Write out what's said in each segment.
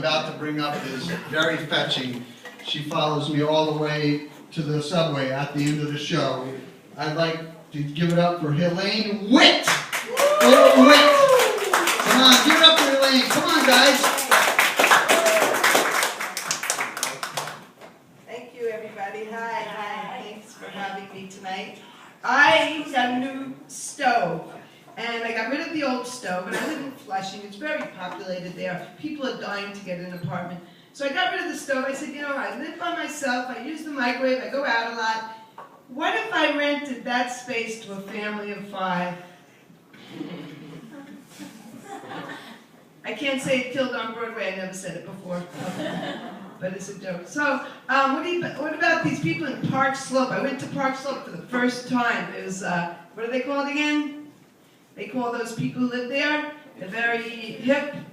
about to bring up is very fetching. She follows me all the way to the subway at the end of the show. I'd like to give it up for Helene Witt. Oh, Witt. Come on, give it up for Helene. Come on, guys. Thank you, everybody. Hi. Thanks for having me tonight. I got a new stove, and I got rid of the old stove, and I live in Flushing. It's very populated there. People are dying to get an apartment. So I got rid of the stove. I said, you know, I live by myself. I use the microwave. I go out a lot. What if I rented that space to a family of 5? I can't say it killed on Broadway. I never said it before. But it's a joke. So, what about these people in Park Slope? I went to Park Slope for the first time. It was, what are they called again? They call those people who live there, they're very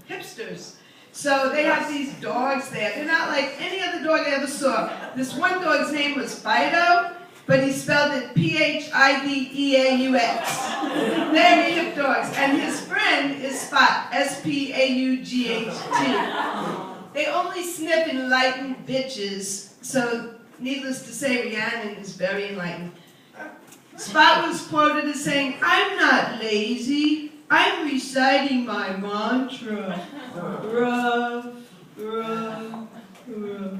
hipsters. So they have these dogs there. They're not like any other dog I ever saw. This one dog's name was Fido, but he spelled it P-H-I-D-E-A-U-X. Very hip dogs. And his friend is Spot, S-P-A-U-G-H-T. They only sniff enlightened bitches, so needless to say, Rhiannon is very enlightened. Spot was quoted as saying, "I'm not lazy, I'm reciting my mantra. Ruff, ruff, ruff."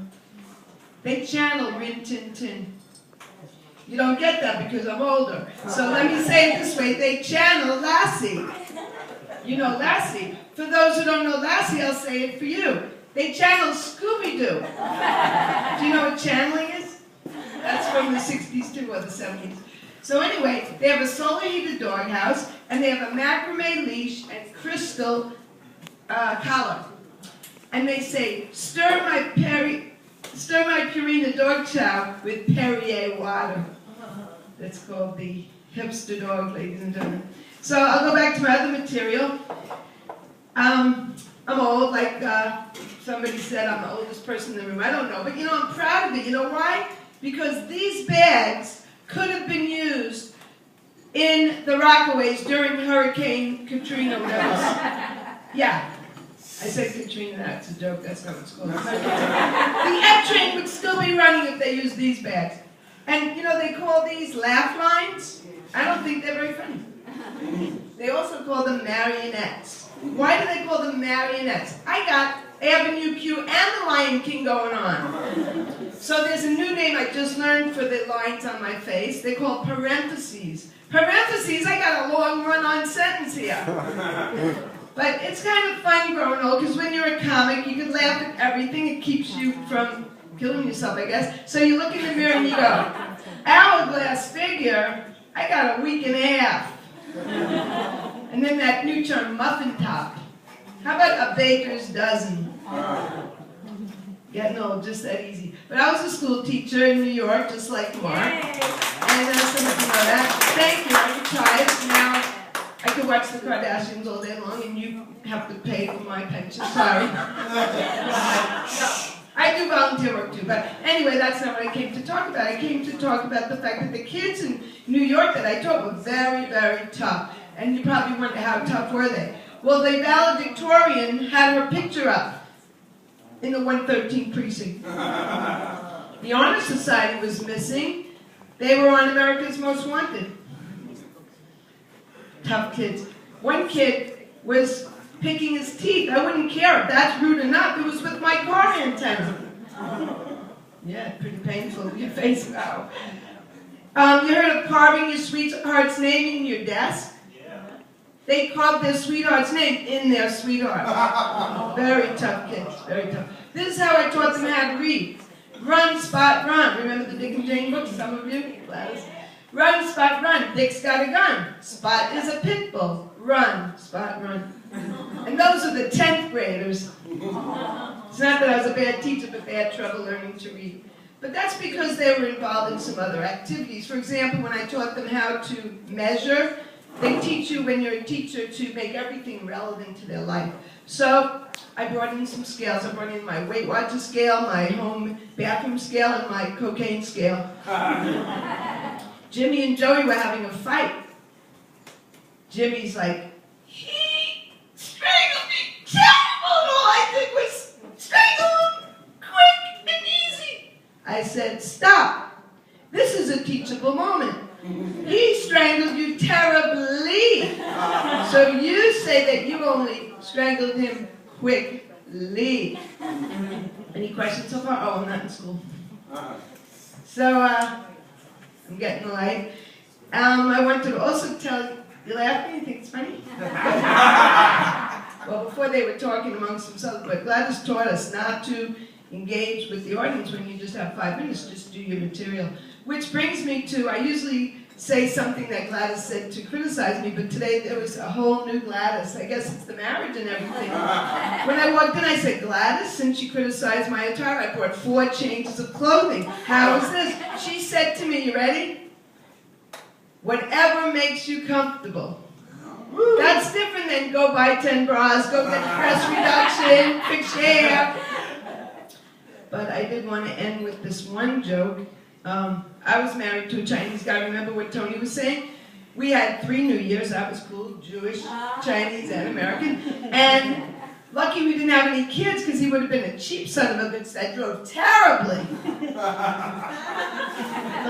They channel Rin Tin Tin. You don't get that because I'm older. So let me say it this way, they channel Lassie. You know Lassie. For those who don't know Lassie, I'll say it for you. They channel Scooby-Doo. Do you know what channeling is? That's from the 60s too, or the 70s. So anyway, they have a solar heated doghouse, and they have a macrame leash and crystal collar. And they say, stir my Purina dog chow with Perrier water. That's called the hipster dog, ladies and gentlemen. So I'll go back to my other material. I'm old, like somebody said, I'm the oldest person in the room. I don't know, but you know, I'm proud of it. You know why? Because these bags could have been used in the Rockaways during Hurricane Katrina, whatever. Yeah, I said Katrina, that's a joke, that's not what it's called. The F train would still be running if they used these bags. And you know, they call these laugh lines. I don't think they're very funny. They also call them marionettes. Why do they call them marionettes? I got Avenue Q and the Lion King going on. So there's a new name I just learned for the lines on my face. They're called parentheses. Parentheses, I got a long run-on sentence here. But it's kind of fun growing old, because when you're a comic, you can laugh at everything. It keeps you from killing yourself, I guess. So you look in the mirror and you go, hourglass figure, I got a week and a half. And then that new term, muffin top. How about a baker's dozen? Getting old, just that easy. But I was a school teacher in New York, just like Mark. And some of you know that. Thank you, I'm retired. Now I could watch the Kardashians all day long, and you have to pay for my pension. Sorry. I do volunteer work too, but anyway, that's not what I came to talk about. I came to talk about the fact that the kids in New York that I taught were very, very tough. And you probably wonder, how tough were they? Well, the valedictorian had her picture up in the 113 precinct. The Honor Society was missing. They were on America's Most Wanted. Tough kids. One kid was picking his teeth. I wouldn't care if that's rude enough. It was with my car antenna. Yeah, pretty painful. Your face, wow. You heard of carving your sweetheart's name in your desk? They carved their sweetheart's name in their sweetheart. Very tough kids, very tough. This is how I taught them how to read. Run, Spot, run. Remember the Dick and Jane books, some of you? Gladys. Run, Spot, run. Dick's got a gun. Spot is a pit bull. Run, Spot, run. And those are the 10th graders. It's not that I was a bad teacher, but they had trouble learning to read. But that's because they were involved in some other activities. For example, when I taught them how to measure, they teach you, when you're a teacher, to make everything relevant to their life. So I brought in some scales. I brought in my Weight Watcher scale, my home bathroom scale, and my cocaine scale. Jimmy and Joey were having a fight. Jimmy's like, he strangled me terrible, and all I did was I said, stop. This is a teachable moment. He strangled you terribly. So you say that you only strangled him quickly. Any questions so far? Oh, I'm not in school. So, I'm getting the light. I want to also tell you laughing? You think it's funny? Well, before they were talking amongst themselves, but Gladys taught us not to engage with the audience when you just have 5 minutes, just do your material. Which brings me to, I usually say something that Gladys said to criticize me, but today there was a whole new Gladys. I guess it's the marriage and everything. When I walked in, I said, Gladys, since you criticized my attire, I bought 4 changes of clothing. How is this? She said to me, you ready? Whatever makes you comfortable. That's different than go buy 10 bras, go get breast reduction, fix your hair. But I did want to end with this one joke. I was married to a Chinese guy. Remember what Tony was saying? We had 3 New Years. That was cool. Jewish, Chinese, and American. And lucky we didn't have any kids because he would have been a cheap son of a bitch that drove terribly. The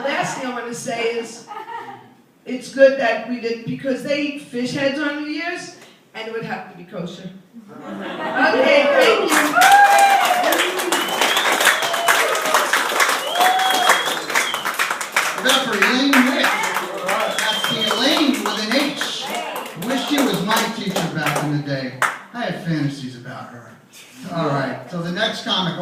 last thing I want to say is, it's good that we didn't, because they eat fish heads on New Year's, and it would have to be kosher. Okay, thank you. For Elaine Witt. That's the Elaine with an H. Wish she was my teacher back in the day. I had fantasies about her. All right, so the next comic.